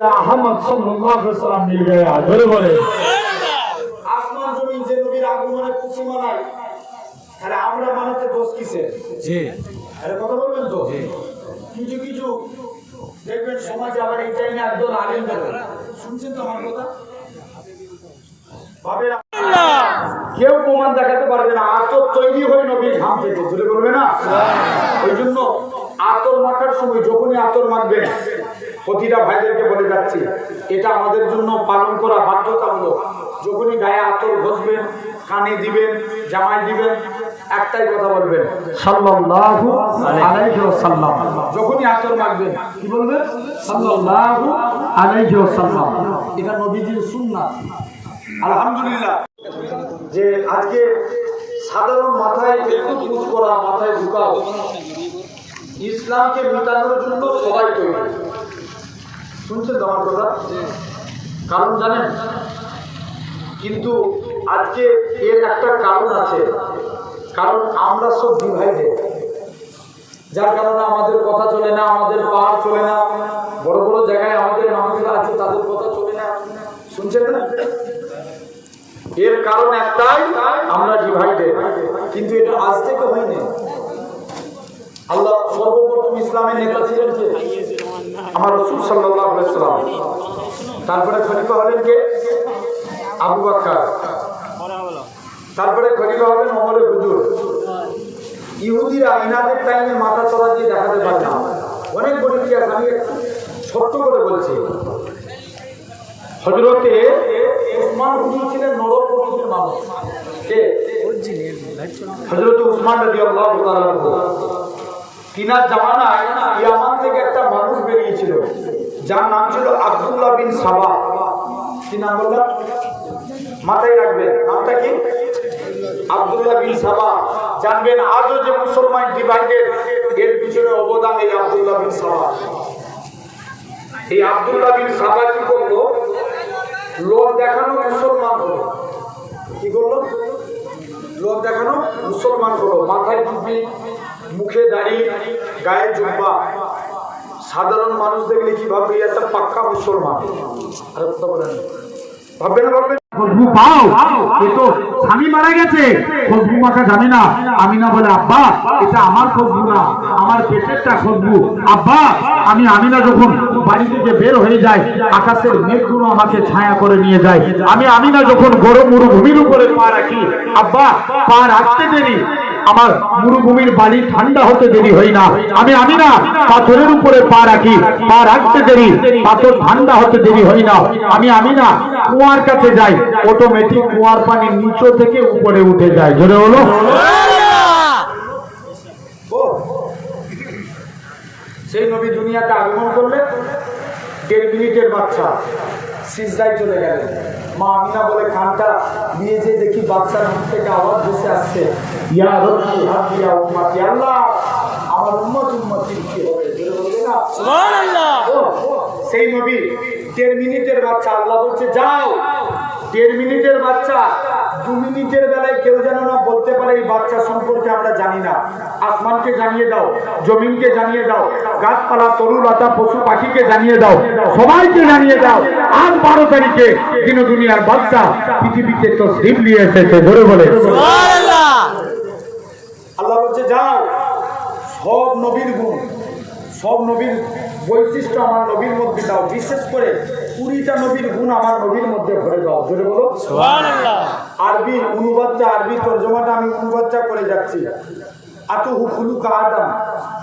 अहमद सल्लल्लाहु अलैहि वसल्लम मिल गया। बोले बोले আসমান জমিন যে নবীর আগমনে খুশি মানায়, তাহলে আমরা মানাতে দোষ কিসে? जी আরে কথা বলবেন তো? কিছু কিছু দেখবেন সমাজে আবার এই টাইমে একদল আলেম বেরোয়। শুনছেন তো আমার কথা? ভাবে কেউ প্রমাণ দেখাতে পারবে না, আতর তৈরি হয় নবীর ঘাম থেকে, বলে বলবে না? ওই জন্য আতর মাখার সময় যখনই আতর মাখবেন, প্রতিটা ভাইদেরকে বলে যাচ্ছি, এটা আমাদের জন্য পালন করা বাধ্যতামূলক। যখনই গায়ে আতর ঘষবেন, কানে দিবেন, জামায় দিবেন, একটাই কথা বলবেন, সাল্লাল্লাহু আলাইহি ওয়াসাল্লাম। যখনই আতর মাখবেন কি বলবেন? সাল্লাল্লাহু আলাইহি ওয়াসাল্লাম। এটা নবীজির সুন্নাত। আলহামদুলিল্লাহ যে আজকে সাধারণ মাথায় একটু পুষ করা, মাথায় ঢুকাও, ইসলামকে মিটানোর জন্য সবাই তৈরি। শুনছেন তো আমার কথা? কারণ জানেন, কিন্তু আজকে এর একটা কারণ আছে। কারণ আমরা সব ডিভাইডেড, যার কারণে আমাদের কথা চলে না, আমাদের পাওয়ার চলে না, বড় বড় জায়গায় আমাদের নামগুলো আছে, তাদের কথা চলে না। শুনছেন না? এর কারণ একটাই, আমরা ডিভাইডেড। কিন্তু এটা আজ থেকে হয়নি। আল্লাহ সর্বপ্রথম ইসলামের নেতা ছিলেন কে? আমার রাসূল সাল্লাল্লাহু আলাইহি ওয়াসাল্লাম। তারপরে খলিফা হলেন কে? আবু বকর। তারপরে খলিফা হলেন ওমরের হুজুর। ইহুদিরা ইনাদের টাইমে মাথা চড়া দিয়ে দেখাতে পারে না। অনেক বড় ইতিহাস, আমি ছোট্ট করে বলছি। হযরতে উসমান হুজুর ছিলেন নরম প্রকৃতির মানুষ। কে? হযরত উসমান রাদিয়াল্লাহু তাআলা আনহু। তিনার জামানায় ইয়ামান থেকে একটা মানুষ বেরিয়েছিল, যার নাম ছিল আব্দুল্লাহ বিন সাবা। কি নাম বললাম? মাথায় রাখবেন, নামটা কি? আব্দুল্লাহ বিন সাবা। জানবেন আজও যে মুসলমান ডিভাইডেড, এর পিছনে অবদান এই আব্দুল্লাহ বিন সাবা। এই আব্দুল্লাহ বিন সাবা কি করলো? লোক দেখানো মুসলমান হলো। কি করলো? লোক দেখানো মুসলমান হলো। মাথায় টুপি, মুখে দাড়ি, গায়ে জুব্বা। সাধারণ মানুষ দেখলে কি ভাববে? একটা পাক্কা মুসলমান। আরে কথা বলেন, ভাববে না? ভাববে খুশবু পাও, এ তো স্বামী মারা গেছে, খুশবু মাখা জানে না। আমিনা বলে, আব্বা এটা আমার খুশবু না, আমার পেটেরটা খুশবু। আব্বা আমি আমিনা যখন বাড়ি থেকে বের হয়ে যায়, আকাশের মেঘগুলো আমাকে ছায়া করে নিয়ে যায়। আমি আমিনা যখন গরম মরুভূমির উপরে পা রাখি, আব্বা পা রাখতে দেরি, আমার মরুভূমির বালি ঠান্ডা হতে দেরি হয় না। আমি আমিনা পাথরের উপরে পা রাখি, পা রাখতে দেরি, পাথর ঠান্ডা হতে দেরি হয় না। আমি আমিনা কুয়ার কাছে যাই, অটোমেটিক কুয়ার পানি নিচে থেকে উপরে উঠে যায়। জোরে হলো সেই নবী দুনিয়াতে আগমন করলে 1.5 মিনিটের বাচ্চা সিজদায় চলে গেলেন। মা আমিনা বলে কানটা দিয়ে যে দেখি বাচ্চার মুখ থেকে আওয়াজ ভেসে আসছে, ইয়া রব্বি হাবলি ইয়া উম্মতি। আল্লাহ আমার উম্মতি কি হবে? সুবহানাল্লাহ। সেই নবী 1.5 মিনিটের বাচ্চা, আল্লাহ বলছে যাও। 1.5 মিনিটের বাচ্চা 2 মিনিটের বেলায় কেউ যেন না বলতে পারে এই বাচ্চা সম্পর্কে আমরা জানি না। আসমানকে জানিয়ে দাও, জমিনকে জানিয়ে দাও, গাছপালা, তরুলতা, পশু পাখিকে জানিয়ে দাও, সবাইকে জানিয়ে দাও আজ 12 তারিখে দিন দুনিয়ার বাচ্চা পৃথিবীতে তো শিব নিয়ে এসেছে। ধরে বলে সুবহানাল্লাহ। আল্লাহ বলছে যাও, সব নবীর গুণ, সব নবীর বৈশিষ্ট্য আমার নবীর মধ্যে দাও। বিশেষ করে 20টা নবীর গুণ আমার নবীর মধ্যে ভরে দাও। জোরে বলো সুবহানাল্লাহ। আরবি অনুবাদটা, আরবি তরজমাটা আমি অনুবাদটা করে যাচ্ছি। আতুহু খুলুকা আদম,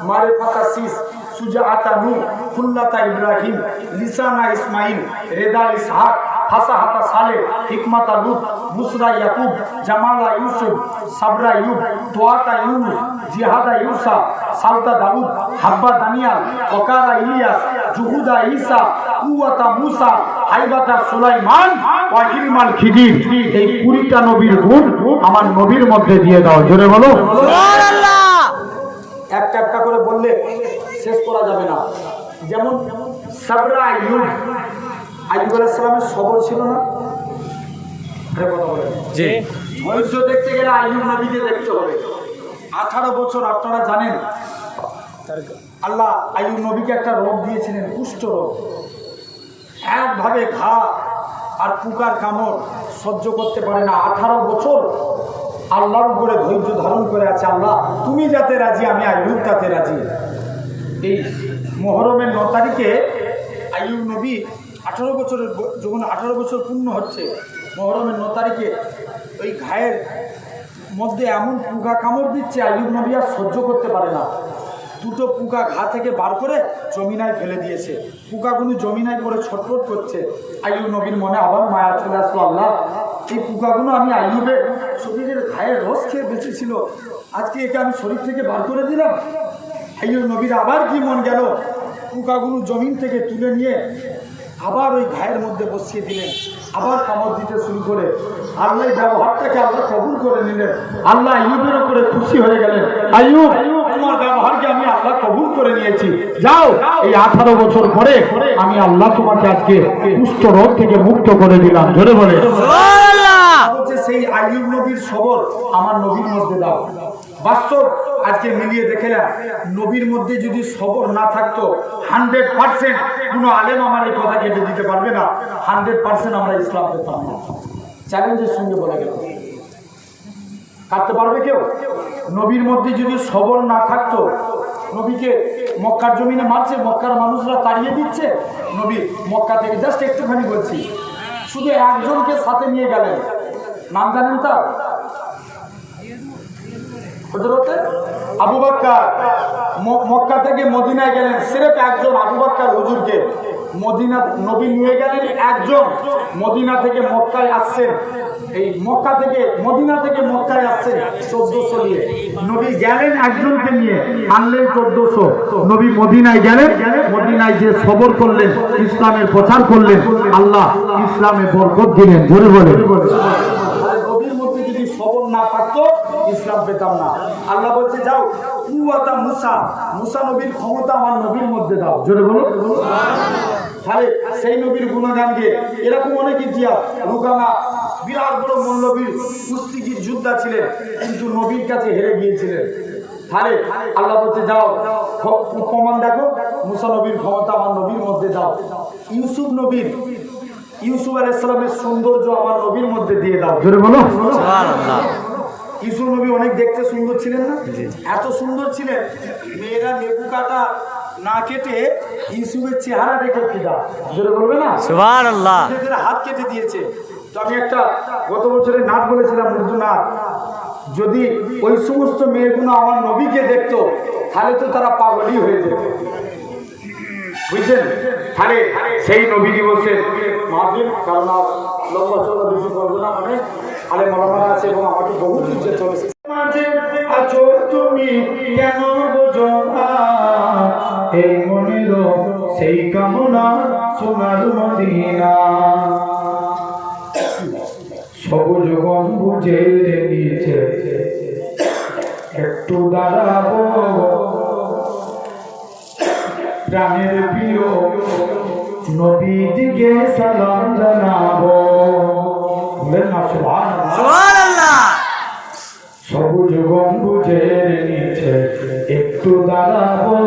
মারিফাতা সিস, সুজাআতা নূহ, খুল্লাতা ইব্রাহিম, লিসানা ইসমাইল, রেদা ইসহাক, ফাসাহাতা সালেহ, হিকমাতা লূত, বুসরা ইয়াকুব, জামালা ইউসুফ, সাবরা ইউব, তোয়াতা ইউনুস, জিহাদা ইউসা, সালতা দাউদ, হাব্বা দানিয়াল, ওকারা ইলিয়াস, জুহুদা ঈসা, কুওয়াতা মুসা, হাইবাতা সুলাইমান, ওয়া ইলমাল খিদির। এই 20টা নবীর গুণ আমার নবীর মধ্যে দিয়ে দাও। জোরে বলো সুবহানাল্লাহ। একটা একটা করে বললে শেষ করা যাবে না। যেমন সাবরা আইয়ুব, আইয়ুব আলাইহিস সালামের সবর ছিল না? আরে কথা বলেন জি। ধৈর্য দেখতে গেলে আইয়ুব নবীকে দেখতে হবে। 18 বছর, আপনারা জানেন আল্লাহ আইয়ুব নবীকে একটা রোগ দিয়েছিলেন, কুষ্ঠ রোগ। একভাবে ঘা আর পোকার কামড় সহ্য করতে পারে না। 18 বছর আল্লাহর উপরে ধৈর্য ধারণ করে আছে। আল্লাহ তুমি যাতে রাজি, আমি আইয়ুব তাতে রাজি। এই মুহররমের 9 তারিখে আইয়ুব নবী 18 বছরের যখন 18 বছর পূর্ণ হচ্ছে, মুহররমের 9 তারিখে ওই ঘায়ের মধ্যে এমন পোকা কামড় দিচ্ছে, আইয়ুব নবী আর সহ্য করতে পারে না। দুটো পোকা ঘা থেকে বার করে জমিনায় ফেলে দিয়েছে। পোকাগুলো জমিনায় পড়ে ছটফট করছে। আইয়ুব নবীর মনে আবার মায়া চলে আসলো, আল্লাহ এই পোকাগুলো আমি আইয়ুবের শরীরের ঘায়ের রস খেয়ে বেঁচেছিল, আজকে একে আমি শরীর থেকে বার করে দিলাম। আইয়ুব নবীর আবার কি মন গেল, পোকাগুলো জমিন থেকে তুলে নিয়ে আবার ওই ঘায়ের মধ্যে বসিয়ে দিলেন, আবার কামড় দিতে শুরু করে। আল্লাহ ব্যবহারটাকে আল্লাহ কবুল করে নিলেন। আল্লাহ আইয়ুবের উপরে খুশি হয়ে গেলেন, আইয়ুব তোমার ব্যবহারকে আমি আল্লাহ কবুল করে নিয়েছি, যাও এই 18 বছর পরে আমি আল্লাহ তোমাকে আজকে কুষ্ঠ রোগ থেকে মুক্ত করে দিলাম। ধরে বলে বলছে সেই আইয়ুব নবীর সবর আমার নবীর মধ্যে দাও। বাস্তব আজকে মিলিয়ে দেখলাম, নবীর মধ্যে যদি সবর না থাকতো 100% কোনো আলেম আমার এই কথা কেটে দিতে পারবে না, 100% আমরা ইসলাম পেতাম না। চ্যালেঞ্জের সঙ্গে বলা গেল, কাটতে পারবে কেউ? নবীর মধ্যে যদি সবর না থাকতো, নবীকে মক্কার জমিনে মারছে, মক্কার মানুষরা তাড়িয়ে দিচ্ছে, নবী মক্কা থেকে জাস্ট একটুখানি বলছি, শুধু একজনকে সাথে নিয়ে গেলেন, নাম জানেন তার? আবু বকর। মক্কা থেকে মদিনায় গেলেন, সিরেফ একজন আবু বকর হুজুরকে মদিনা নবী নিয়ে গেলেন। একজন মদিনা থেকে মক্কায় আসছেন, এই মক্কা থেকে মদিনা থেকে মক্কায় আসছেন 1400 নিয়ে। নবী গেলেন একজনকে নিয়ে, আনলেন 1400। নবী মদিনায় গেলেন, মদিনায় যে সবর করলেন, ইসলামের প্রচার করলেন, আল্লাহ ইসলামে বরকত দিলেন। জোরে বলে নবীর মধ্যে যদি সবর না থাকতো ইসলাম পেতাম না। আল্লাহ বলছে যাও কুওয়াতা মুসা নবীর ক্ষমতা আমার নবীর মধ্যে দাও। জোরে বলো। তাহলে সেই নবীর গুণগান গিয়ে এরকম অনেক ইতিহাস, রুকানা বিরাট বড় মল্লবীর কুস্তিগীর যোদ্ধা ছিলেন, কিন্তু নবীর কাছে হেরে গিয়েছিলেন। তাহলে আল্লাহ বলছে যাও প্রমাণ দেখো, মুসা নবীর ক্ষমতা আমার নবীর মধ্যে দাও। ইউসুফ আলাইহিস সালামের সৌন্দর্য আমার নবীর মধ্যে দিয়ে দাও। জোরে বলো সুবহানাল্লাহ। ইউসুফ নবী অনেক দেখতে সুন্দর ছিলেন না? এত সুন্দর ছিলেন, মেয়েরা লেবু কাটা না কেটে ইউসুফের চেহারা দেখে ফিদা। জোরে বলবে না সুবহানাল্লাহ। এদের হাত কেটে দিয়েছে। তো আমি একটা গত বছরের নাট বলেছিলাম, উর্দু নাট, যদি ওই সমস্ত মেয়েগুলো আমার নবীকে দেখতো তাহলে তো তারা পাগলই হয়ে যেত, বুঝছেন? তাহলে সেই নবী দিবসের মাহফিল, কারণ আর লম্বা চলা বেশি করবো না, মানে আলে মলামারা আছে এবং আমাকে বহু যুদ্ধে চলেছে। মাঝে আছো তুমি কেন বোঝো না, এই মনের সেই কামনা সোনার মদিনা, সবুজ গম্বুজের নিচে একটু দাঁড়াবো, প্রাণের প্রিয় নবীজিকে সালাম জানাবো। বলেন না সুবহানাল্লাহ। সবুজ গম্বুজের নিচে একটু দাঁড়াবো,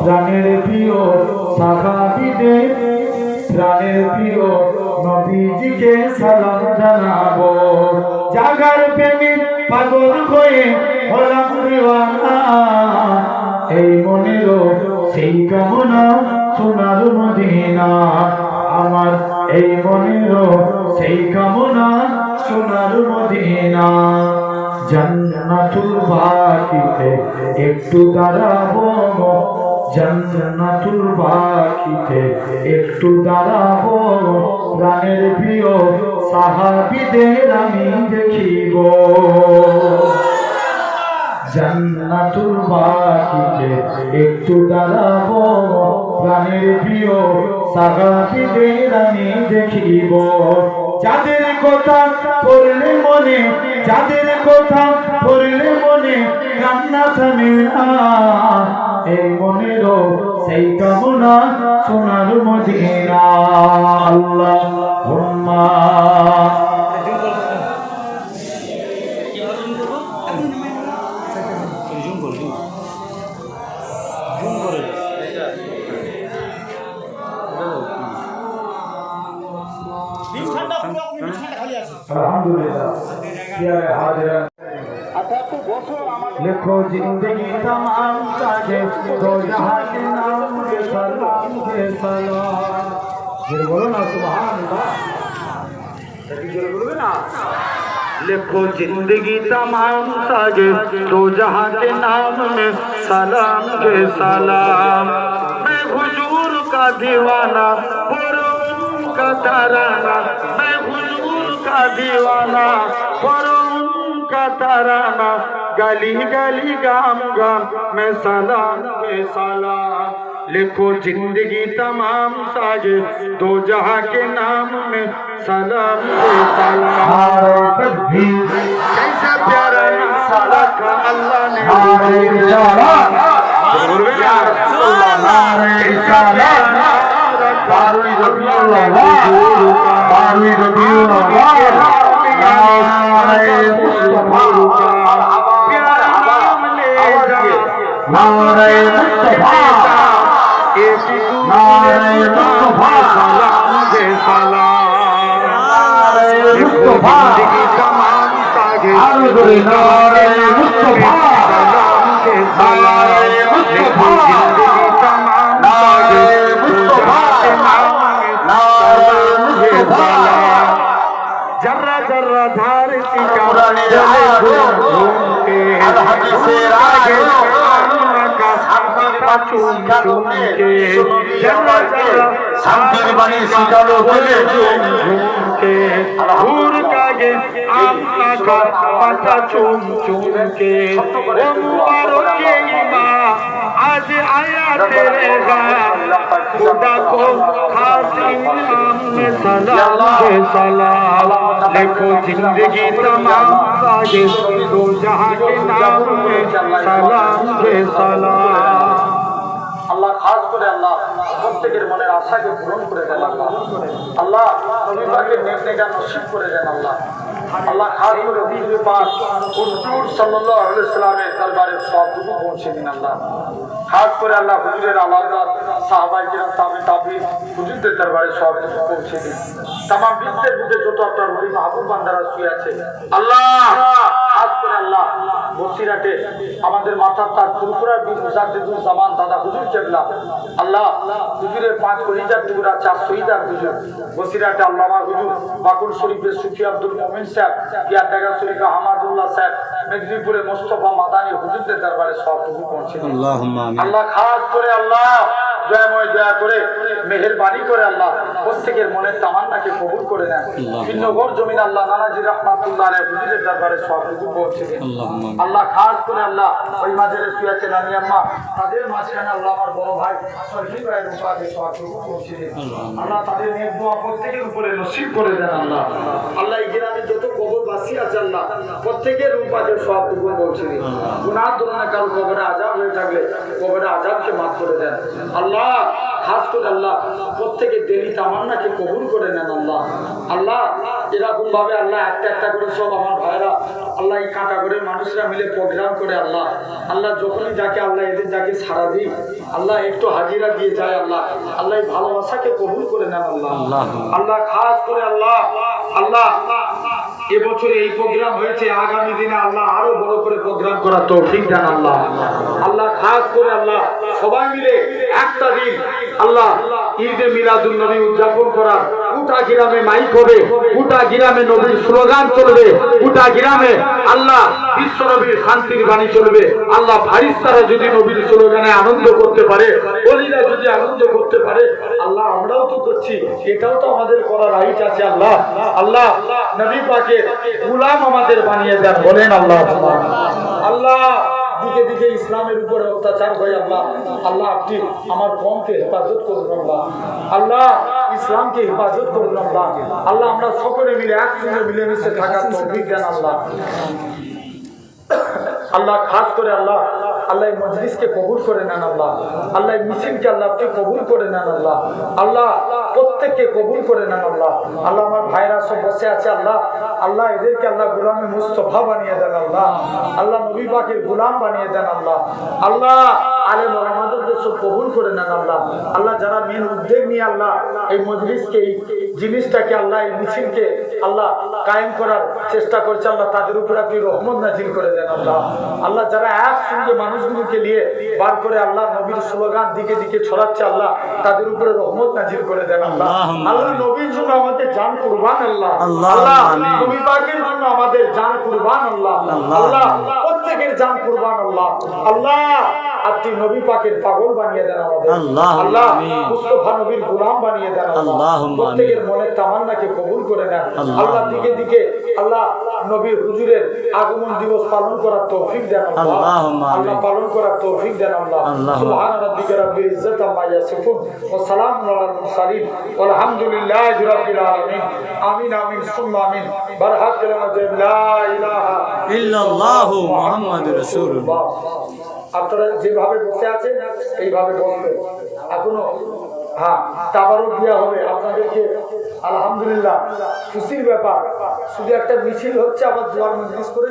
প্রাণের প্রিয় সাহাবীদের, প্রাণের প্রিয় নবীজিকে সালাম জানাবো। জাগার প্রেমে পাগল হয়ে হলাম দিওয়ানা, এই মনের সেই কামনা সোনার মদিনা, আমার এই মনের সেই কামনা সোনার মদিনা। জান্নাতুল বাকিতে একটু দাঁড়াবো, জান্নাতুল বাকিতে একটু দাঁড়াবো, প্রাণের প্রিয় সাহাবীদের আমি দেখিব। জান্নাতুল বাকিতে একটু দাঁড়াবো, প্রাণের প্রিয় সাহাবীদের আমি দেখিব। যাদের কথা পড়লে মনে, যাদের কথা পড়লে মনে কান্না থামে না, এই মনের সেই কামনা সোনার মদিনা। আল্লাহুম্মা अल्हम्दुलिल्लाह प्यारे हाजिर लिखो जिंदगी तमाम साजे दो जहां के नाम के सलाम फिर बोलो ना सुभान अल्लाह फिर बोलोगे ना लिखो जिंदगी तमाम साजे दो जहां के नाम में सलाम के सलाम मैं हुजूर का दीवाना पढ़ो उनका तराना मैं हुजूर का दीवाना पढ़ो उनका तराना गली गली गाम गाम मैं सलाम के सलाम लिखो जिंदगी तमाम साजे दो जहां के नाम में सलाम के सलाम कैसा प्यारा नाम रखा अल्लाह ने नारे मुस्तफा नारे मुस्तफा सलाम के सलाम नारे मुस्तफा जिंदगी तमाम सागे नारे मुस्तफा सलाम के सलाम मुस्तफा जिंदगी तमाम सागे मुस्तफा सलाम के सलाम जर्रा जर्रा धरती का चले घूम के हदीसे आगे শান্তির বাণী শিখালো বলে ঝুমকে হুর কাগে আমনা কা পাতা চুম চুমকে ও মুবারকে মা আজ আয়া তেরে গা खुदा को खास इनाम में सलाम के सलाम देखो जिंदगी तमाम साजे दो जहां के नाम में सलाम के सलाम আল্লাহ খাস করে আল্লাহ প্রত্যেকের মনের আশাকে পূরণ করে দেন আল্লাহ আল্লাহ নবী পাকের নেক নেগান নসিব করে দেন আল্লাহ আল্লাহ খাস করে হুজুর পাক হুজুর সাল্লাল্লাহু আলাইহি সাল্লামের দরবারে সবটুকু পৌঁছে দিন আল্লাহ খাস করে আল্লাহ হুজুরের আলাদা সাহাবায়ে কিরাম তাবিঈন হুজুরদের দরবারে সবটুকু পৌঁছে দিন तमाम বিশ্বের বুকে যত আপনার ওলি মাহবুব বান্দারা শুয়ে আছে আল্লাহ খাস করে আল্লাহ বসিরাটে আমাদের মাথার তার ফুরফুরা বীর মুজাদ্দিদুল জামান দাদা হুজুর কেবলা আল্লাহ হুজুরের পাঁচ কলিজার টুকরা চার শহীদার হুজুর বসিরাটে আল্লামা হুজুর বাকুল শরীফের সুফি আব্দুল মুমিন সাহেব পিয়ারডাঙ্গা শরীফে হামাদুল্লাহ সাহেব মেদিনীপুরে মোস্তফা মাদানী হুজুরদের দরবারে সবটুকু পৌঁছে দিন আল্লাহুম্মা আমিন আল্লাহ খাস করে আল্লাহ দয়াময় দয়া করে মেহেরবানি করে আল্লাহ প্রত্যেকের মনের তামান্নাকে কবুল করে নেন ভিন্নগর জমিন আল্লাহ নানাজি রহমাতুল্লাহ আলাইহি হুজুরের দরবারে সবটুকু পৌঁছে দিন আল্লাহ খাস করে আল্লাহ ওই মাঝের শুয়ে আছে নানি আম্মা তাদের মাঝখানে আল্লাহ আমার বড় ভাই শরীফ ভাইয়ের উপরে সবটুকু পৌঁছে দিন আল্লাহ তাদের নেক দোয়া প্রত্যেকের উপরে নসিব করে দেন আল্লাহ আল্লাহ এই গ্রামে যত কবরবাসী আছে আল্লাহ প্রত্যেকের উপরে সবটুকু পৌঁছে দিন গুনাহ দরুনে কারো কবরে আযাব হয়ে থাকলে কবরে আযাবকে মাফ করে দেন আল্লাহ খাস করে আল্লাহ প্রত্যেকের দিলি তামান্নাকে কবুল করে নেন আল্লাহ আল্লাহ এরকম ভাবে আল্লাহ একটা একটা করে সব আমার ভাইরা আল্লাহ এই কাটা করে মানুষরা মিলে প্রোগ্রাম করে আল্লাহ আল্লাহ যখনই যাকে আল্লাহ এদের যাকে সারা দিই আল্লাহ একটু হাজিরা দিয়ে যায় আল্লাহ আল্লাহ এই ভালোবাসাকে কবুল করে নেন আল্লাহ আল্লাহ খাস করে আল্লাহ আল্লাহ এবছরে এই প্রোগ্রাম হয়েছে আগামী দিনে আল্লাহ আরো বড় করে প্রোগ্রাম করার তৌফিক দেন আল্লাহ আল্লাহ খাস করে আল্লাহ সবাই মিলে একটা দিন আল্লাহ ঈদে মিলাদুন নবী উদযাপন করার গোটা গ্রামে মাইক হবে গোটা গ্রামে নবীর স্লোগান চলবে গোটা গ্রামে আল্লাহ বিশ্ব নবীর শান্তির বাণী চলবে আল্লাহ ফারিস্তারা যদি নবীর স্লোগানে আনন্দ করতে পারে ওলিরা যদি আনন্দ করতে পারে আল্লাহ আমরাও তো করছি এটাও তো আমাদের করার রাইট আছে আল্লাহ আল্লাহ নবী পাকের গোলাম আমাদের বানিয়ে দেন বলেন আল্লাহ আল্লাহ দিকে দিকে ইসলামের উপরে অত্যাচার হয় আল্লাহ আল্লাহ আপনি আমার কওমকে হেফাজত করুন আল্লাহ আল্লাহ ইসলামকে হেফাজত করুন আল্লাহ আল্লাহ আমরা সকলে মিলে একসঙ্গে মিলেমিশে থাকার তৌফিক দেন আল্লাহ আল্লাহ খাস করে আল্লাহ আল্লাহ এই মজলিসকে কবুল করে নেন আল্লাহ আল্লাহ এই মিছিলকে আল্লাহ আপনি কবুল করে নেন আল্লাহ আল্লাহ প্রত্যেককে কবুল করে নেন আল্লাহ আল্লাহ আমার ভাইরা সব বসে আছে আল্লাহ আল্লাহ এদেরকে আল্লাহ গোলামে মুস্তফা বানিয়ে দেন আল্লাহ আল্লাহ নবী পাকের গোলাম বানিয়ে দেন আল্লাহ আল্লাহ আলেম ওলামাদের সব কবুল করে নেন আল্লাহ আল্লাহ যারা মেন উদ্যোগ নিয়ে আল্লাহ এই মজলিসকে জিনিসটাকে আল্লাহ, এই মিছিলকে আল্লাহ কায়েম করার চেষ্টা করছে আল্লাহ, তাদের উপরে আপনি রহমত নাজিল করে দেন আল্লাহ। আল্লাহ যারা একসঙ্গে মানুষগুলোকে নিয়ে বার করে আল্লাহ নবীর স্লোগান দিকে দিকে ছড়াচ্ছে আল্লাহ, তাদের উপরে রহমত নাজিল করে দেন আল্লাহ। আল্লাহ নবীর জন্য আমাদের জান কুরবান আল্লাহ, আল্লাহ নবী পাকের জন্য আমাদের জান কুরবান আল্লাহ, আল্লাহ প্রত্যেকের জান কুরবান আল্লাহ। আল্লাহ আপনি নবী পাকের পাগল বানিয়ে দেন আমাদের আল্লাহ, মুস্তাফা নবীর গোলাম বানিয়ে দেন আল্লাহ, প্রত্যেকের মনের তামান্নাকে কবুল করে নেন আল্লাহ। দিকে দিকে আল্লাহ নবীর হুজুরের আগমন দিবস পালন করার তৌফিক দেন আল্লাহ, আল্লাহ পালন করার তৌফিক দেন আল্লাহ। সুবহান রাব্বিকা রাব্বিল ইজ্জাতি আম্মা ইয়াসিফুন ওয়া সালামুন আলাল মুরসালিন ওয়ালহামদুলিল্লাহি রাব্বিল আলামিন। আমিন আমিন সুম্মা আমিন। বারহাক কালিমাতু লা ইলাহা ইল্লাল্লাহু মুহাম্মাদুর রাসূলুল্লাহ। আপনারা যেভাবে বসে আছেন এইভাবে বসবেন। এখনো হ্যাঁ তাবারুক দেওয়া হবে আপনাদেরকে। আলহামদুলিল্লাহ খুশির ব্যাপার, শুধু একটা মিছিল হচ্ছে, আবার দোয়ার মজলিস করে